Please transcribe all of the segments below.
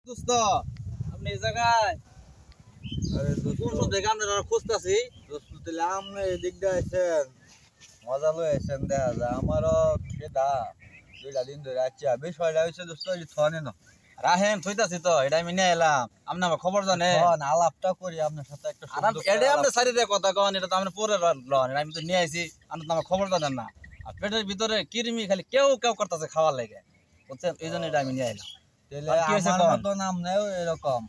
দোস্ত আপনি এই জায়গায় কোন সব জায়গা আপনারা খুঁজতেছি দোস্ত তাহলে আপনি এদিক দিয়ে আছেন মজা লই আছেন দেখা যায় আমারও খেদা 2টা দিন ধরে আচ্ছা বিষয়টা হয়েছে দোস্ত থনে না রাহেন থইতাছি তো এটা আমি নিয়ে এলাম আপনি আমার খবর জানে আলাপটা করি আপনার সাথে একটা এটা আপনি সারিতে কথা কন এটা তো আপনি পরে লন আমি তো নিয়ে আইছি আপনি তো আমার খবর জানেন না আর পেটের ভিতরে কিরমি খালি কেউ কেউ করতেছে খাওয়ার লাগে বুঝছেন এই জন্য এটা আমি নিয়ে এলাম তাহলে আর কি হয়েছে আমার কন? মতন আপনিও এরকম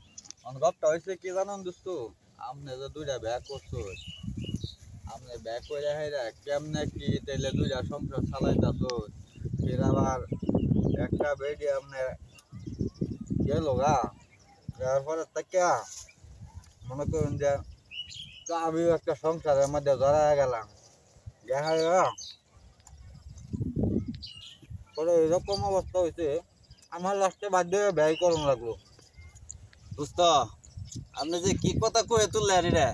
গপটা হয়েছে কি জানেন দোস্ত আপনি যে 2টা ব্যাগ করছো আপনি ব্যাগ করে হাইরা কেমনে কি তাহলে 2টা সংসার চালাইতাছো ফির আবার একটা বেডি আপনি গেল গা তারপরে তাকিয়া মনে করুন যে তো আমিও একটা সংসারের মধ্যে জড়ায় গেলাম দেখা গেল পরে এরকম অবস্থা হয়েছে আমার লাস্টে বাধ্য হয়ে ব্যয় করুন লাগলো দোস্ত আপনি যে কি কথা কয়ে তুললেন রে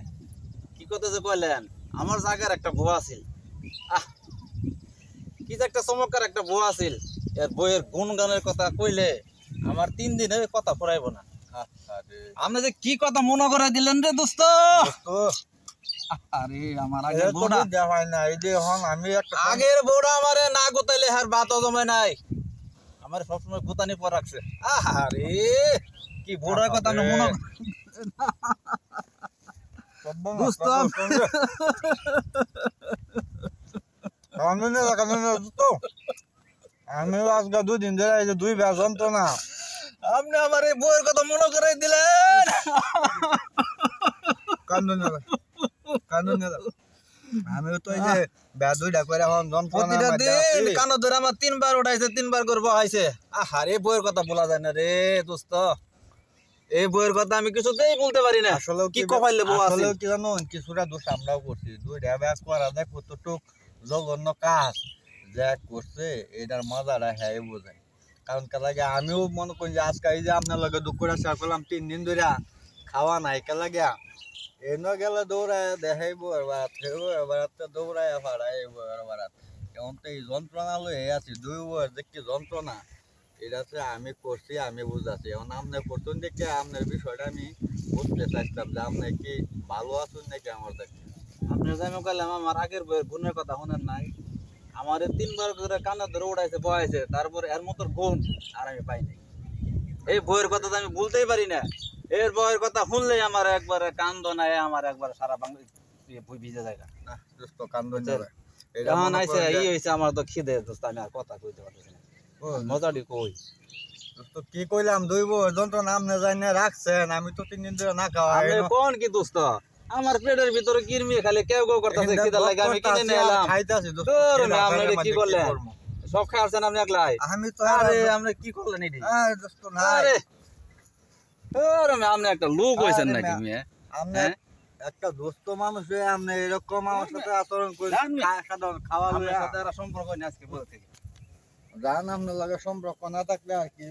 কি কথা যে কইলেন আমার জায়গার একটা বউ আছিল আহ কি যে একটা চমৎকার একটা বউ আছিল এর বইয়ের গুণগানের কথা কইলে আমার 3 দিনে কথা ফুরাইব না আপনি যে কি কথা মনে করে দিলেন রে দোস্ত আরে আমার আগের বউটা দেখায় না এই যে এখন আমি একটা আগের বউটা আমারে না গোতাইলে হার ভাতও জমে নাই আমার সবসময় গুতানি পর রাখছে আরে কি বউটার কথা আমি মনে দোস্ত আমি আজকে 2 দিন ধরে এই যে 2 ব্যাগ যন্ত্রণা আপনি আমার এই বউয়ের কথা মনে করে দিলেন কান্দন আমিও তো এই যে ব্যাগ 2টা করে এখন যন্ত্রণা প্রতিটা দিন কানো ধরে আমার 3বার উঠাইছে 3বার করে বহাইছে আহারে বউয়ের কথা বলা যায় না রে দোস্ত এই বউয়ের কথা আমি কিছুতেই বলতে পারি না আসলে কি কপাইলে বউ আছে কি জানো কিছুটা দোষ আমরাও করছি 2টা ব্যাগ করা দেখ কতটুক জঘন্য কাজ যা করছে এটার মজাটা হ্যাঁ বোঝায় কারণ কে লাগে আমিও মনে করি যে আজকে এই যে আপনার লগে দুপুরে শেয়ার করলাম 3 দিন ধরে খাওয়া নাই কে লাগে এনে গেলে দৌড়ায় দেখাইবো এবার থেবো এবার দৌড়ায় ফাড়াইবো এবার এখন তো এই যন্ত্রণা লয়ে আছি 2 বছর যে কি যন্ত্রণা এটাতে আমি করছি আমি বুঝাচ্ছি এখন আপনার করতেন দেখে আপনার বিষয়টা আমি বুঝতে চাইতাম যে আপনি কি ভালো আছেন নাকি আমার দেখে আপনি যাই কইলাম আমার আগের বউয়ের গুণের কথা শুনেন নাই আমারে 3বার করে কানে ধরে উঠাইছে বহাইছে তারপর এর মতো গুণ আর আমি পাই নাই এই বউয়ের কথা তো আমি বলতেই পারি না এর বউয়ের কথা শুনলেই আমার একবার কান্দ নাই আমার একবার সারা বাংলা বই ভিজে যায় না দোস্ত কান্দন যাবে এখন আইছে এই হইছে আমার তো খিদে দোস্ত আমি আর কথা কইতে পারতেছি না মজাটি কই দোস্ত কি কইলাম 2 বছর যন্ত্রণা আপনি জানি রাখছেন আমি তো 3 দিন ধরে না খাওয়া আপনি কোন কি দোস্ত আমার পেটের ভিতরে কিরমি খালি কেউ কেউ করতেছে খিদা লাগে আমি কিনে নিয়ে এলাম খাইতাছি দোস্ত তোর আপনি কি করলেন সব খাওয়াছেন আপনি একলাই আমি তো আরে আপনি কি করলেন এটি আরে দোস্ত না আরে আরে আপনি একটা লোক হইছেন নাকি মিয়া আপনি একটা দোস্ত মানুষ হয়ে আপনি এরকম আমার সাথে আচরণ করে সাধারণ খাওয়া আপনার সাথে আর সম্পর্ক নেই আজকে বলতে জান আপনার লাগে সম্পর্ক না থাকলে আর কি